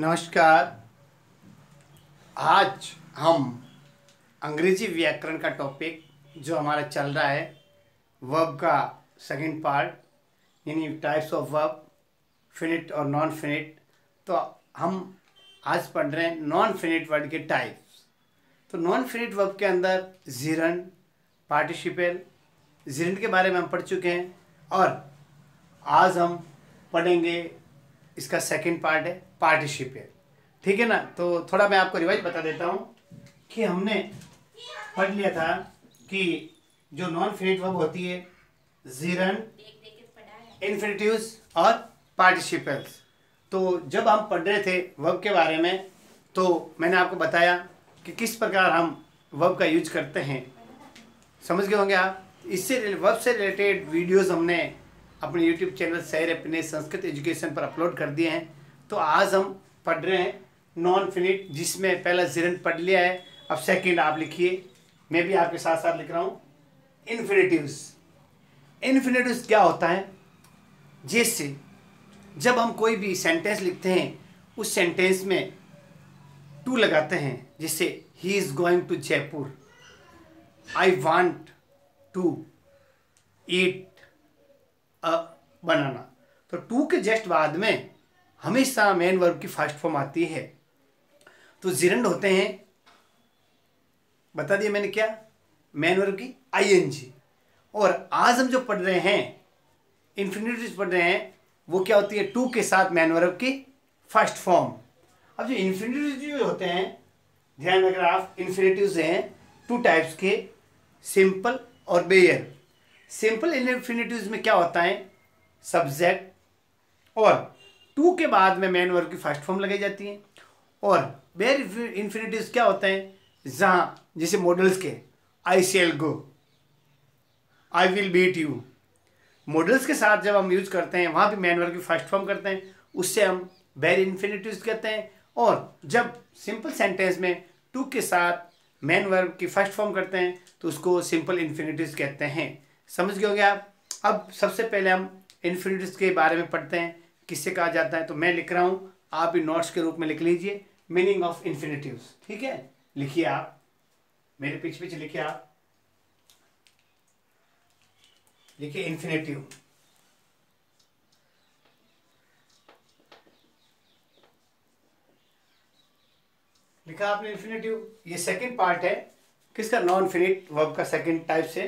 नमस्कार। आज हम अंग्रेजी व्याकरण का टॉपिक जो हमारा चल रहा है वर्ब का सेकंड पार्ट यानी टाइप्स ऑफ वर्ब, फिनिट और नॉन फिनिट। तो हम आज पढ़ रहे हैं नॉन फिनिट वर्ड के टाइप्स। तो नॉन फिनिट वर्ब के अंदर जिरंड, पार्टिसिपल, जिरंड के बारे में हम पढ़ चुके हैं और आज हम पढ़ेंगे इसका सेकंड पार्ट है पार्टिसिपल। ठीक है ना। तो थोड़ा मैं आपको रिवाइज बता देता हूँ कि हमने पढ़ लिया था कि जो नॉन फिनिट वर्ब होती है जिरंड, इन्फिनिटिव्स और पार्टिसिपल्स। तो जब हम पढ़ रहे थे वर्ब के बारे में तो मैंने आपको बताया कि किस प्रकार हम वर्ब का यूज करते हैं। समझ गए होंगे आप। इससे वर्ब से रिलेटेड वीडियोस हमने अपने YouTube चैनल सैर अपने संस्कृत एजुकेशन पर अपलोड कर दिए हैं। तो आज हम पढ़ रहे हैं नॉन फिनिट, जिसमें पहला जिरंड पढ़ लिया है। अब सेकंड आप लिखिए, मैं भी आपके साथ साथ लिख रहा हूँ इन्फिनिटिव्स। इन्फिनिटिव्स क्या होता है? जैसे जब हम कोई भी सेंटेंस लिखते हैं उस सेंटेंस में टू लगाते हैं, जैसे he is going to Jaipur, I want to eat a banana. तो टू के जस्ट बाद में हमेशा मेन वर्ब की फर्स्ट फॉर्म आती है। तो जिरंड होते हैं, बता दिया मैंने क्या, मेन वर्ब की आईएनजी। और आज हम जो पढ़ रहे हैं इन्फिनिटिव्स पढ़ रहे हैं, वो क्या होती है, टू के साथ मेन वर्ब की फर्स्ट फॉर्म। अब जो इन्फिनिटिव्स होते हैं, ध्यान रखना आप, इन्फिनिटिव्स हैं टू टाइप्स के, सिंपल और बेयर। सिंपल इन्फिनिटिव्स में क्या होता है, सब्जेक्ट और टू के बाद में मेन वर्ब की फर्स्ट फॉर्म लगाई जाती है। और बेयर इन्फिनिटिव्स क्या होते हैं, जहाँ जैसे मॉडल्स के I shall go, I will beat you, modals के साथ जब हम यूज करते हैं वहाँ भी मेन वर्ब की फर्स्ट फॉर्म करते हैं, उससे हम बेयर इन्फिनिटिव्स कहते हैं। और जब सिंपल सेंटेंस में टू के साथ मेन वर्ब की फर्स्ट फॉर्म करते हैं तो उसको सिंपल इन्फिनिटिव्स कहते हैं। समझ गए होंगे आप। अब सबसे पहले हम इन्फिनिटिव्स के बारे में पढ़ते हैं, किससे कहा जाता है। तो मैं लिख रहा हूँ, आप भी नोट्स के रूप में लिख लीजिए मीनिंग ऑफ इन्फिनिटिव्स। ठीक है, लिखिए आप, मेरे पीछे पीछे लिखिए आप, लिखिए इन्फिनिटिव। लिखा आपने इन्फिनिटिव। ये सेकंड पार्ट है किसका, नॉन फिनिट वर्ब का सेकंड टाइप से।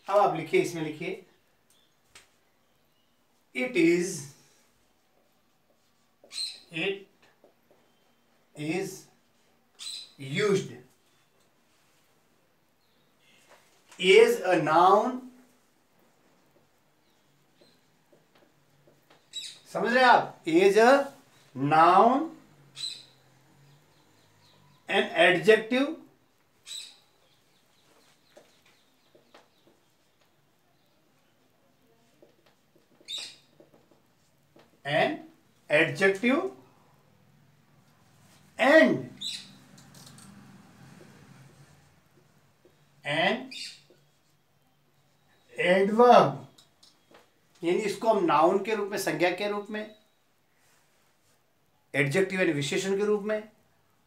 अब आप लिखिए, इसमें लिखिए it is used as a noun. समझ रहे हैं आप, as a noun, an adjective, an adjective and an adverb, यानी इसको हम नाउन के रूप में, संज्ञा के रूप में, एडजेक्टिव यानी विशेषण के रूप में,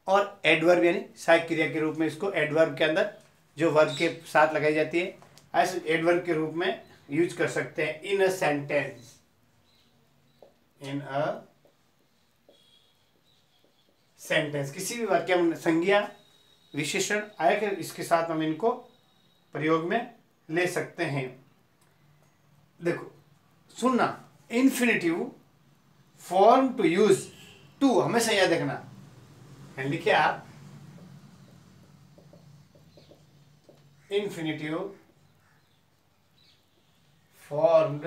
और एडवर्ब यानी सहायक क्रिया के रूप में, इसको एडवर्ब के अंदर जो वर्ब के साथ लगाई जाती है ऐसे एडवर्ब के रूप में यूज कर सकते हैं इन a sentence. In a sentence किसी भी वाक्य में संज्ञा विशेषण आया कि इसके साथ हम इनको प्रयोग में ले सकते हैं। देखो सुनना, infinitive form to use to, हमेशा याद रखना। लिखिए आप, इन्फिनिटिव फॉर्म्ड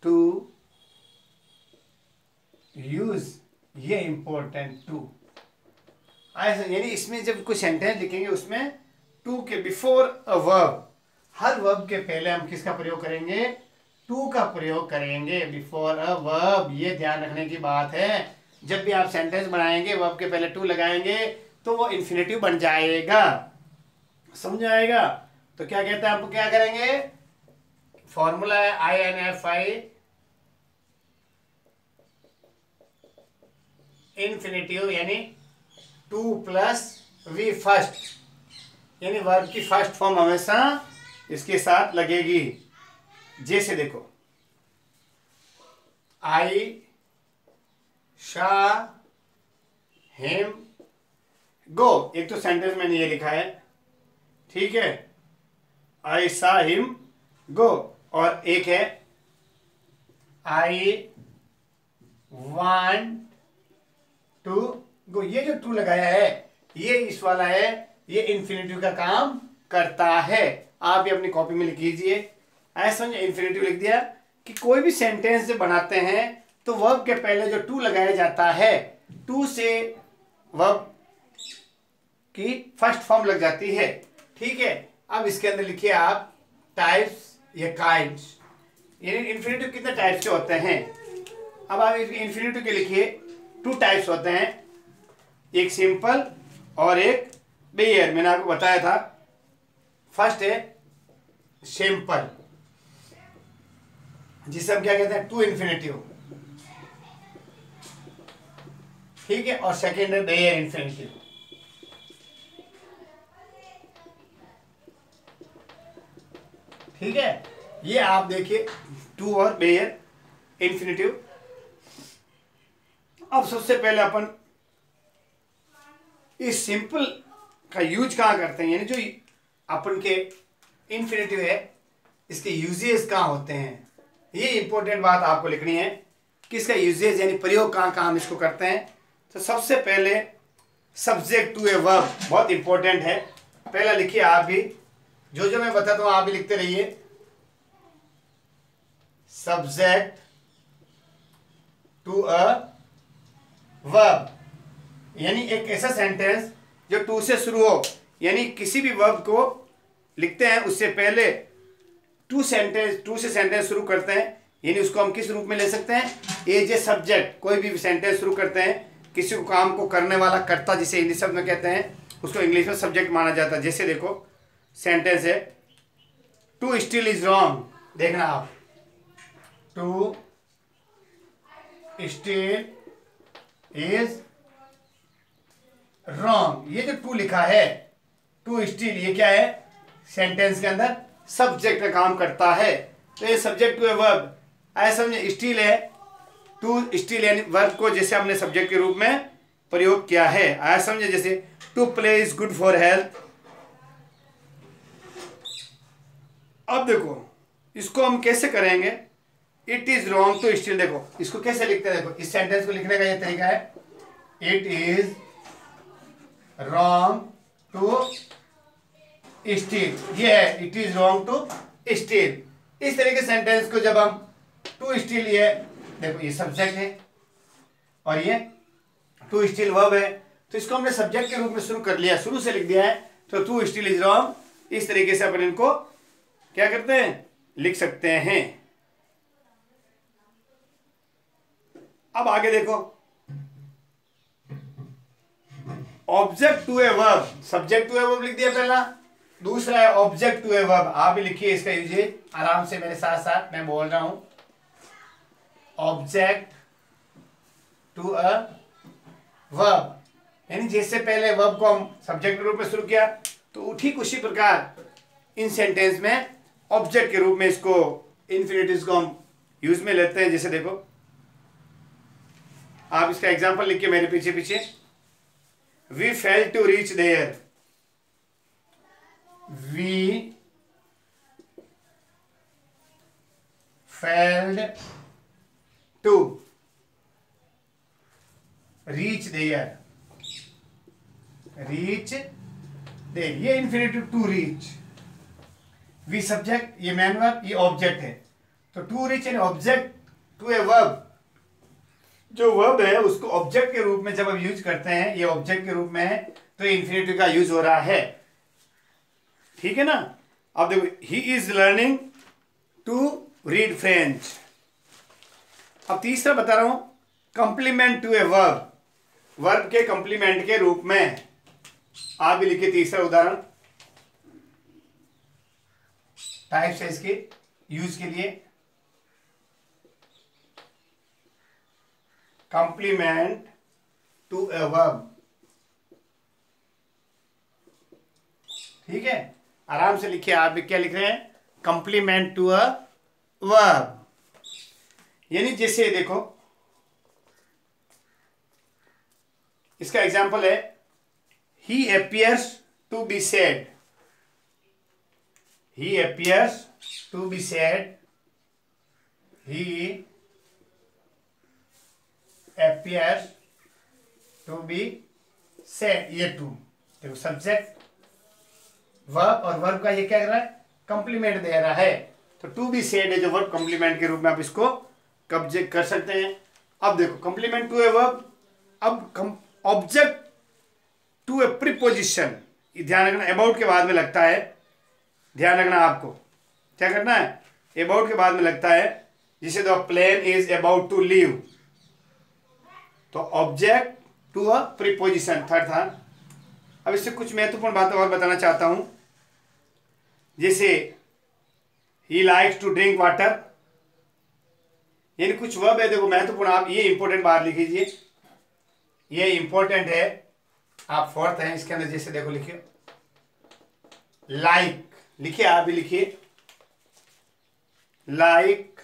टू यूज, ये इंपॉर्टेंट टू। ऐसा यानी इसमें जब कोई सेंटेंस लिखेंगे उसमें टू के before a verb, her verb के पहले हम किसका प्रयोग करेंगे, टू का प्रयोग करेंगे बिफोर अ वर्ब। ये ध्यान रखने की बात है। जब भी आप सेंटेंस बनाएंगे वर्ब के पहले टू लगाएंगे तो वो इन्फिनिटिव बन जाएगा। समझ आएगा। तो क्या कहते हैं, आपको क्या करेंगे, फॉर्मूला है INFI इन्फिनेटिव यानी टू प्लस वी फर्स्ट, यानी वर्ब की फर्स्ट फॉर्म हमेशा इसके साथ लगेगी। जैसे देखो, आई शा हिम गो, एक तो सेंटेंस मैंने ये लिखा है, ठीक है, आई सा हिम गो, और एक है आई वांट टू गो। ये जो टू लगाया है ये इस वाला है, ये इन्फिनेटिव का काम करता है। आप भी अपनी कॉपी में लिख लीजिए। ऐसा समझे, इन्फिनेटिव लिख दिया कि कोई भी सेंटेंस जब बनाते हैं तो वर्ब के पहले जो टू लगाया जाता है, टू से वर्ब की फर्स्ट फॉर्म लग जाती है, ठीक है। अब इसके अंदर लिखिए आप टाइप्स या काइंड्स, यानी इन्फिनेटिव कितने टाइप्स के होते हैं। अब आप इन्फिनेटिव के लिखिए, टू टाइप्स होते हैं, एक सिंपल और एक बेयर। मैंने आपको बताया था, फर्स्ट है सिंपल, जिसे हम क्या कहते हैं, टू इन्फिनेटिव, ठीक है, और सेकेंड है बेयर इन्फिनेटिव। ठीक है, ये आप देखिए टू और बेयर इन्फिनेटिव। अब सबसे पहले अपन इस सिंपल का यूज कहाँ करते हैं, यानी जो अपन के इन्फिनेटिव है इसके यूजेस कहाँ होते हैं, ये इंपॉर्टेंट बात आपको लिखनी है कि इसका यूजेस यानी प्रयोग कहाँ कहाँ हम इसको करते हैं। तो सबसे पहले सब्जेक्ट टू ए वर्ब बहुत इंपॉर्टेंट है। पहला लिखिए आप भी, जो मैं बताता हूँ आप भी लिखते रहिए। सब्जेक्ट टू अ वर्ब, यानी एक ऐसा सेंटेंस जो टू से शुरू हो, यानी किसी भी वर्ब को लिखते हैं उससे पहले टू से सेंटेंस शुरू करते हैं, यानी उसको हम किस रूप में ले सकते हैं, एज ए सब्जेक्ट। कोई भी सेंटेंस शुरू करते हैं, किसी को काम को करने वाला कर्ता जिसे हिंदी शब्द में कहते हैं, उसको इंग्लिश में सब्जेक्ट माना जाता है। जैसे देखो सेंटेंस है, टू स्टील इज रॉन्ग, देखना आप, टू स्टील इज रॉन्ग, ये जो टू लिखा है, टू स्टील, ये क्या है, सेंटेंस के अंदर सब्जेक्ट का काम करता है। तो ये सब्जेक्ट टू ए वर्ब, ऐसा समझे, स्टील है, टू स्टील यानी वर्ब को जैसे हमने सब्जेक्ट के रूप में प्रयोग किया है, ऐसा समझे। जैसे to play is good for health. अब देखो इसको हम कैसे करेंगे, it is wrong to steal, देखो इसको कैसे लिखते हैं, देखो इस सेंटेंस को लिखने का ये तरीका है, it is wrong to steal, ये है it is wrong to steal. इस तरह के सेंटेंस को जब हम टू स्टील, ये देखो ये सब्जेक्ट है और ये टू स्टील वर्ब है, तो इसको हमने सब्जेक्ट के रूप में शुरू कर लिया, शुरू से लिख दिया है, तो टू स्टील इज रॉन्ग। इस तरीके से अपन इनको क्या करते हैं, लिख सकते हैं। अब आगे देखो, object to a verb, subject to a verb लिख दिया पहला, दूसरा है ऑब्जेक्ट टू ए वर्ब। आप भी लिखिए इसका यूजेज आराम से मेरे साथ साथ, मैं बोल रहा हूं, ऑब्जेक्ट टू अ वर्ब, यानी जैसे पहले वर्ब को हम सब्जेक्ट के रूप में शुरू किया, तो ठीक उसी प्रकार इन सेंटेंस में ऑब्जेक्ट के रूप में इसको इन्फिनिटिव्स को हम यूज में लेते हैं। जैसे देखो आप इसका एग्जांपल लिखिए मेरे पीछे पीछे, we fail to reach there, we failed to reach there, reach there, ये infinitive to reach, we subject, ये मैन वर्ब, ये ऑब्जेक्ट है। तो टू रीच यानी ऑब्जेक्ट टू ए वर्ब, जो वर्ब है उसको ऑब्जेक्ट के रूप में जब हम यूज करते हैं, ये ऑब्जेक्ट के रूप में है, तो इन्फिनिटिव का यूज हो रहा है, ठीक है ना। अब देखो, he is learning to read French. अब तीसरा बता रहा हूं, complement to a verb, verb के कंप्लीमेंट के रूप में। आप भी लिखिए तीसरा उदाहरण, टाइप्स है इसके यूज के लिए, कंप्लीमेंट टू अ वर्ब। ठीक है, आराम से लिखिए। आप भी क्या लिख रहे हैं? Complement to a verb. यानी जैसे देखो, इसका एग्जांपल है he appears to be sad. He appears to be sad. He appears to be sad. ये टू देखो, सब्जेक्ट वर्ब, और वर्ब का ये क्या कर रहा है? कंप्लीमेंट दे रहा है। तो टू बी सैड है जो वर्ब, कंप्लीमेंट के रूप में आप इसको कब्जे कर सकते हैं। अब देखो, कंप्लीमेंट टू ए वर्ब। अब ऑब्जेक्ट टू ए प्रीपोजिशन, ध्यान रखना, अबाउट के बाद में लगता है। ध्यान रखना, आपको क्या करना है? अबाउट के बाद में लगता है। जिसे the plane is about to leave, तो object to a preposition third था। अब इससे कुछ महत्वपूर्ण बातें और बताना चाहता हूं। जैसे he likes to drink water, यानी कुछ वर्ब है, देखो महत्वपूर्ण, आप ये इंपॉर्टेंट बात लिख लीजिए, ये इंपॉर्टेंट है। आप फोर्थ हैं इसके अंदर। जैसे देखो, लिखिए लाइक, लिखिए, आप भी लिखिए like,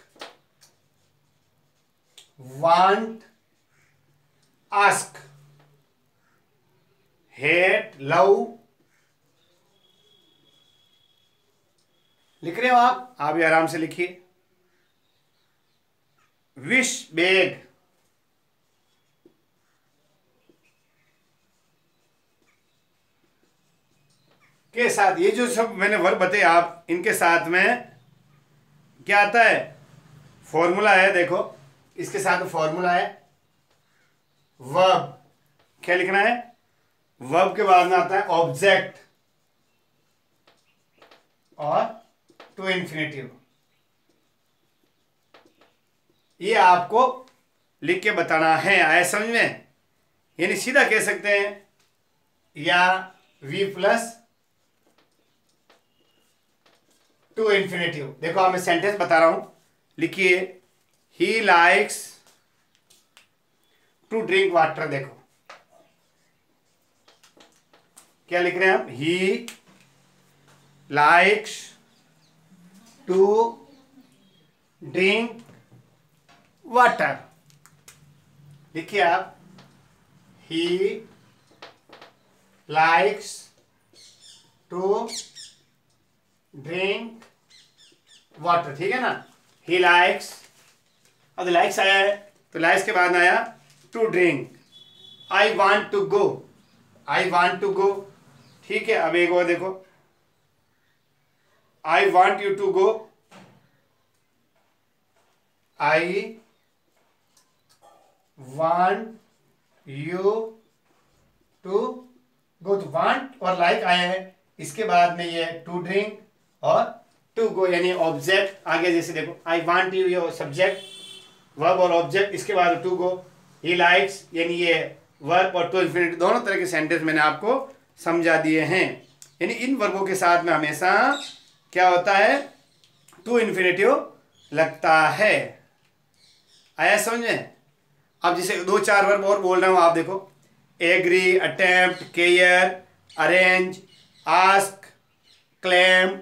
want, ask, hate, love. लिख रहे हो आप भी आराम से लिखिए। विश, बेग, के साथ, ये जो सब मैंने वर्ब बताए आप, इनके साथ में क्या आता है? फॉर्मूला है। देखो, इसके साथ फॉर्मूला है वर्ब। क्या लिखना है? वर्ब के बाद में आता है ऑब्जेक्ट और टू इन्फिनेटिव। ये आपको लिख के बताना है। आया समझ में? यानी सीधा कह सकते हैं या वी प्लस टू इन्फिनेटिव। देखो, आप मैं सेंटेंस बता रहा हूं, लिखिए he likes to drink water. देखो क्या लिख रहे हैं हम? He likes to drink water. लिखिए आप, he likes to drink water. ठीक है ना? ही लाइक्स, अब लाइक्स आया है तो लाइक्स के बाद आया to drink. I want to go, I want to go. ठीक है, अब एक और देखो, I want you to go, I want you to go. तो वांट और लाइक आया है, इसके बाद में ये टू ड्रिंक और टू गो, यानी ऑब्जेक्ट आ गया। जैसे देखो, आई वांट यू, ये सब्जेक्ट, वर्ब और ऑब्जेक्ट, इसके बाद टू गो। ही लाइक्स, यानी ये वर्ब और टू इन्फिनिटी, दोनों तरह के सेंटेंस मैंने आपको समझा दिए हैं। यानी इन वर्बों के साथ में हमेशा क्या होता है? टू इन्फिनेटिव लगता है। आया समझ में? अब जैसे दो चार वर्ब और बोल रहा हूं, आप देखो, agree, attempt, care, arrange, ask, claim,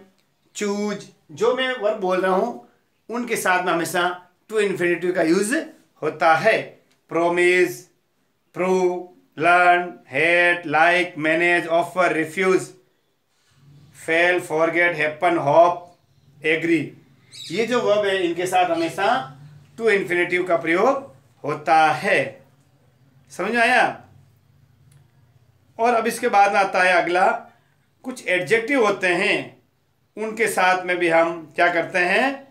choose. जो मैं वर्ब बोल रहा हूं उनके साथ में हमेशा टू इन्फिनेटिव का यूज होता है। Promise, prove, learn, hate, like, manage, offer, refuse, fail, forget, happen, hope, agree. ये जो वर्ब है इनके साथ हमेशा टू इन्फिनेटिव का प्रयोग होता है। समझ में आया? और अब इसके बाद में आता है अगला, कुछ एडजेक्टिव होते हैं, उनके साथ में भी हम क्या करते हैं?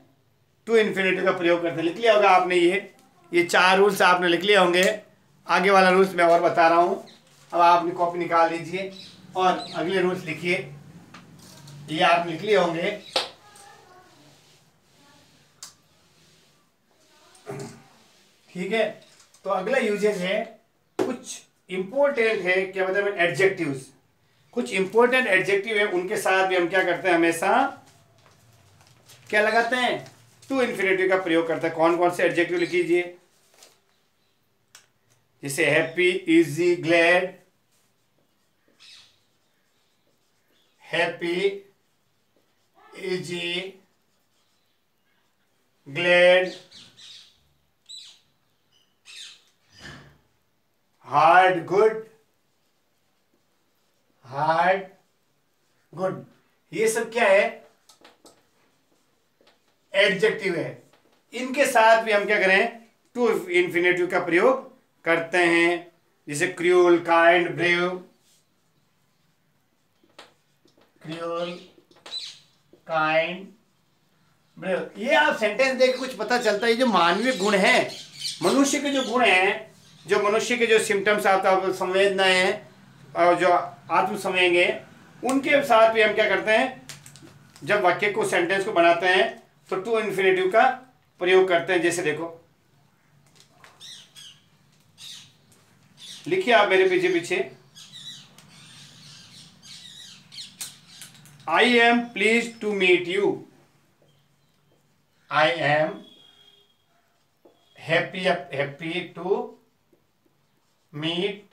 टू इन्फिनेटिव का प्रयोग करते हैं। लिख लिया होगा आपने, ये चार रूल्स आपने लिख लिए होंगे। आगे वाला रूल्स मैं और बता रहा हूँ। अब आपने कॉपी निकाल लीजिए और अगले रूल्स लिखिए। ये आप लिख लिए होंगे। ठीक है, तो अगला यूजेज है, कुछ इंपॉर्टेंट है, क्या मतलब एडजेक्टिव्स। कुछ इंपॉर्टेंट एडजेक्टिव है, उनके साथ भी हम क्या करते हैं? हमेशा क्या लगाते हैं? टू इन्फिनेटिव का प्रयोग करते हैं। कौन कौन से एडजेक्टिव लिख लीजिए? जैसे happy, easy, glad, happy, easy, glad, hard, good, hard, good, ये सब क्या है? एडजेक्टिव है। इनके साथ भी हम क्या करें? टू इन्फिनेटिव का प्रयोग करते हैं, जैसे cruel, kind, brave, cruel, kind, brave. ये आप सेंटेंस देख कुछ पता चलता है, जो मानवीय गुण है, मनुष्य के जो गुण हैं, जो मनुष्य के जो सिम्टम्स आता है, संवेदनाएं हैं और जो आत्म संवेग है, उनके साथ भी हम क्या करते हैं? जब वाक्य को, सेंटेंस को बनाते हैं तो टू इन्फिनेटिव का प्रयोग करते हैं। जैसे देखो, लिखिए आप मेरे पीछे पीछे, I am please to meet you, I am happy to meet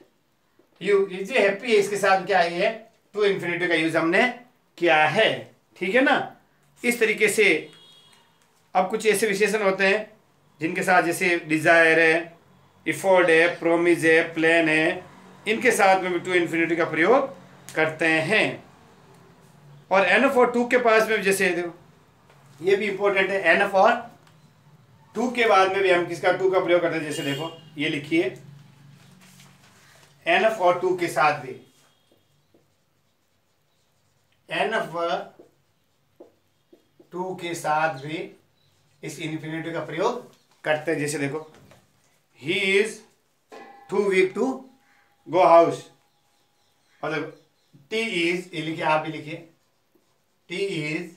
you. ये जो हैप्पी है, इसके साथ क्या है? टू इन्फिनेटिव का यूज हमने किया है, ठीक है ना? इस तरीके से अब कुछ ऐसे विशेषण होते हैं जिनके साथ, जैसे डिजायर है, इफोर्ड है, प्रोमिस है, प्लान है, इनके साथ में भी टू इन्फिनिटी का प्रयोग करते हैं। और एनफ और टू के पास में भी, जैसे देखो ये भी इंपॉर्टेंट है, एनफ और टू के बाद में भी हम किसका टू का प्रयोग करते हैं? जैसे देखो, ये लिखिए, एनफ और टू के साथ भी, एनफ टू के साथ भी इस इन्फिनिटी का प्रयोग करते हैं। जैसे देखो, he is too weak to go house, और देखो टी इज, ये लिखिए, आप भी लिखिए, tea is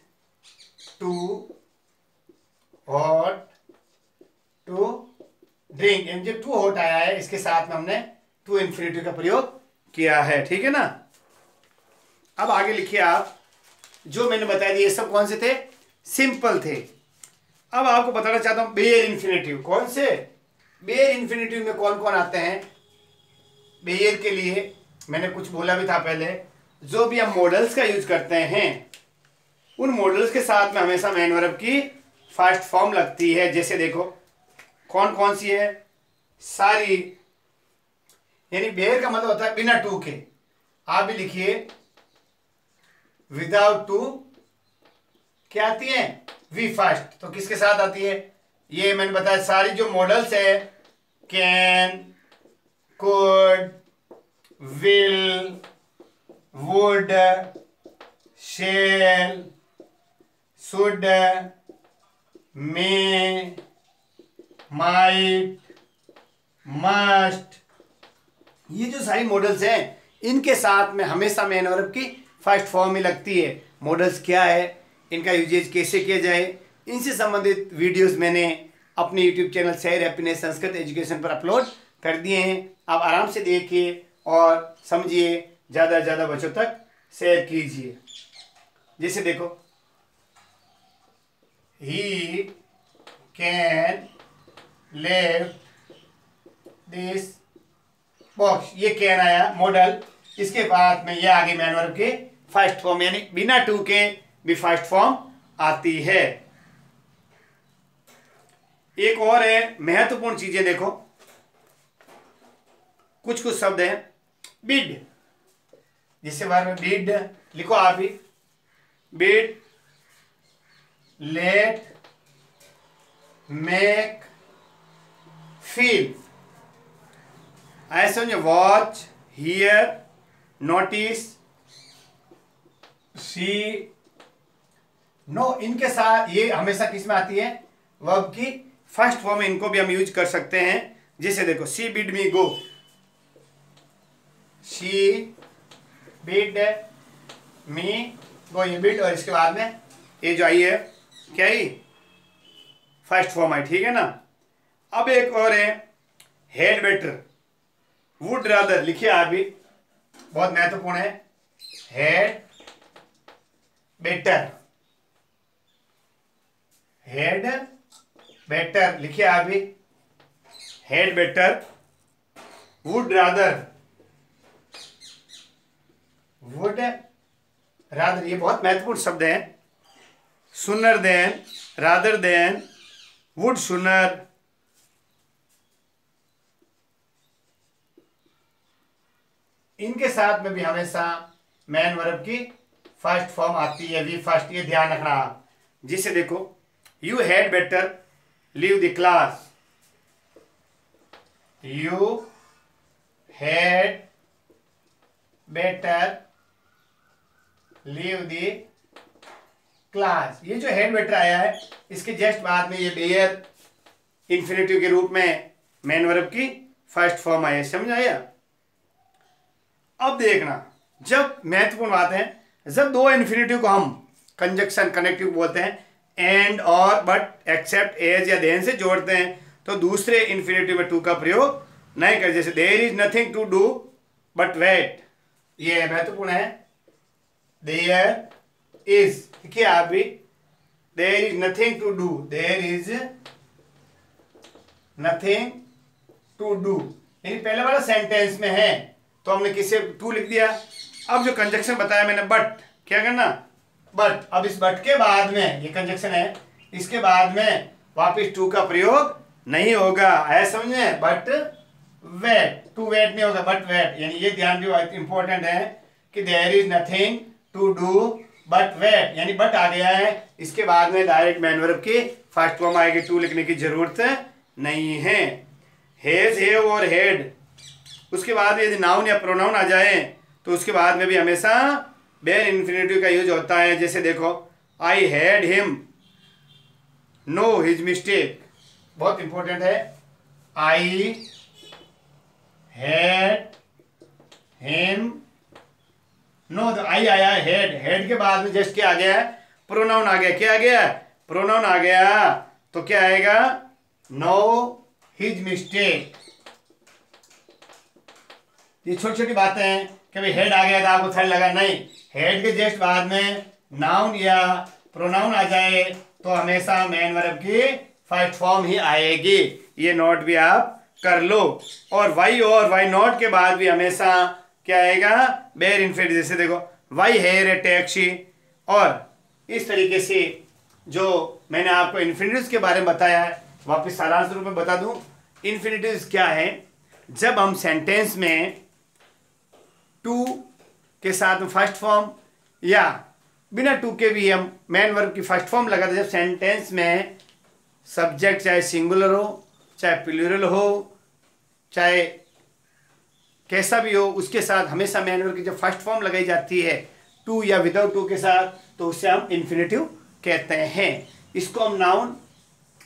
too hot to drink. जो टू हॉट आया है, इसके साथ में हमने टू इन्फिनिटी का प्रयोग किया है, ठीक है ना? अब आगे लिखिए आप, जो मैंने बताया ये सब कौन से थे? सिंपल थे। अब आपको बताना चाहता हूं बेयर इन्फिनेटिव। कौन से? बेयर इन्फिनेटिव में कौन कौन आते हैं? बेयर के लिए मैंने कुछ बोला भी था पहले, जो भी हम मॉडल्स का यूज करते हैं, उन मॉडल्स के साथ में हमेशा मैन वर्ब की फर्स्ट फॉर्म लगती है। जैसे देखो, कौन कौन सी है? सारी, यानी बेयर का मतलब होता है बिना टू के। आप भी लिखिए, विदाउट टू क्या आती है? V first. तो किसके साथ आती है? ये मैंने बताया, सारी जो मॉडल्स है, can, could, will, would, shall, should, may, might, must, ये जो सारी मॉडल्स हैं, इनके साथ में हमेशा मेन वर्ब की फर्स्ट फॉर्म ही लगती है। मॉडल्स क्या है, इनका यूजेज कैसे किया जाए, इनसे संबंधित वीडियोस मैंने अपने YouTube channel share happiness Sanskrit education पर अपलोड कर दिए हैं। आप आराम से देखिए और समझिए, ज़्यादा से ज़्यादा बच्चों तक शेयर कीजिए। जैसे देखो, he can lift this box, ये कैन आया मॉडल, इसके बाद में ये आगे मैन वर्ब के फर्स्ट फॉर्म, यानी बिना टू के भी फर्स्ट फॉर्म आती है। एक और है महत्वपूर्ण चीजें, देखो कुछ कुछ शब्द हैं, बिड, जिसके बारे में बिड लिखो आप भी, बिड, लेट, मेक, फील। ऐसे watch, hear, notice, see, know, इनके साथ ये हमेशा किस में आती है? वर्ब की फर्स्ट फॉर्म में। इनको भी हम यूज कर सकते हैं। जैसे देखो, she bid me go, she bid me go, ये बिड, और इसके बाद में ये जो आई है क्या ही फर्स्ट फॉर्म है, ठीक है ना? अब एक और है, हेड बेटर, वुड रादर, लिखिए आप भी, बहुत महत्वपूर्ण है, हेड बेटर, हेड बेटर, लिखिए आप भी, head better, would rather, would rather, ये बहुत महत्वपूर्ण शब्द है। सुनर देन, रादर देन, वुड सुनर, इनके साथ में भी हमेशा मैन वर्ब की फर्स्ट फॉर्म आती है, वी फर्स्ट, ये ध्यान रखना आप। जिसे देखो, you had better leave the class, you had better leave the class. ये जो हैड बेटर आया है, इसके जस्ट बाद में ये बेयर इंफिनिटिव के रूप में मैन वर्ब की फर्स्ट फॉर्म आया, समझ आया। अब देखना, जब महत्वपूर्ण बात है, जब दो इन्फिनिटिव को हम कंजक्शन कनेक्टिव बोलते हैं, एंड और बट एक्सेप्ट एज या देन से जोड़ते हैं, तो दूसरे इन्फिनिटिव में टू का प्रयोग नहीं कर। जैसे there is nothing to do but wait, ये महत्वपूर्ण है। देयर इज, देखिए आप भी, there is nothing to do, there is nothing to do, यानी पहले वाला सेंटेंस में है तो हमने किसे टू लिख दिया। अब जो कंजक्शन बताया मैंने, बट, क्या करना, बट। अब इस बट के बाद में, ये कंजक्शन है, इसके बाद में वापस टू का प्रयोग नहीं होगा, है समझे। बट वेट, टू वेट नहीं होगा, बट वेट, यानी ये ध्यान भी इंपॉर्टेंट है कि there is nothing to do but wait, यानी बट आ गया है, इसके बाद में डायरेक्ट मैन वर्ब की फर्स्ट फॉर्म आएगी, टू लिखने की जरूरत नहीं है। हैज, हैव और हैड, उसके बाद यदि नाउन या प्रोनाउन आ जाए तो उसके बाद में भी हमेशा बेयर इन्फिनिटिव का यूज होता है। जैसे देखो, I had him know his mistake, बहुत इंपॉर्टेंट है। आई हैड हिम नो, तो आई आया, हेड, हेड के बाद में जस्ट क्या आ गया, प्रोनाउन आ गया। क्या आ गया, प्रोनाउन आ गया, तो क्या आएगा, नो हिज मिस्टेक। ये छोटी छोटी बातें हैं कि भाई हेड आ गया था आपको थर्ड लगा, नहीं, हेड के जस्ट बाद में नाउन या प्रोनाउन आ जाए तो हमेशा मैन वर्ब की फर्स्ट फॉर्म ही आएगी। ये नोट भी आप कर लो। और वाई नॉट के बाद भी हमेशा क्या आएगा, बेयर इन्फिनिटिव। जैसे देखो, वाई हेयर ए टैक्सी, और इस तरीके से जो मैंने आपको इन्फिनिटिव्स के बारे में बताया है, वापस सारांश रूप में बता दूं। इन्फिनिटिव्स क्या है, जब हम सेंटेंस में टू के साथ फर्स्ट फॉर्म या बिना टू के भी हम मैन वर्ब की फर्स्ट फॉर्म लगाते, जब सेंटेंस में सब्जेक्ट चाहे सिंगुलर हो, चाहे प्लूरल हो, चाहे कैसा भी हो, उसके साथ हमेशा मैन वर्ब की जब फर्स्ट फॉर्म लगाई जाती है टू या विदाउट टू के साथ, तो उसे हम इन्फिनिटिव कहते हैं। इसको हम नाउन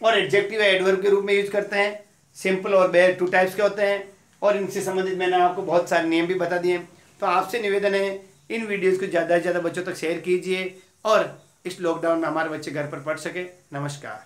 और एडजेक्टिव या एडवर्ब के रूप में यूज करते हैं। सिंपल और बेयर टू टाइप्स के होते हैं, और इनसे संबंधित मैंने आपको बहुत सारे नियम भी बता दिए। तो आपसे निवेदन है, इन वीडियोस को ज़्यादा से ज़्यादा बच्चों तक शेयर कीजिए, और इस लॉकडाउन में हमारे बच्चे घर पर पढ़ सके। नमस्कार।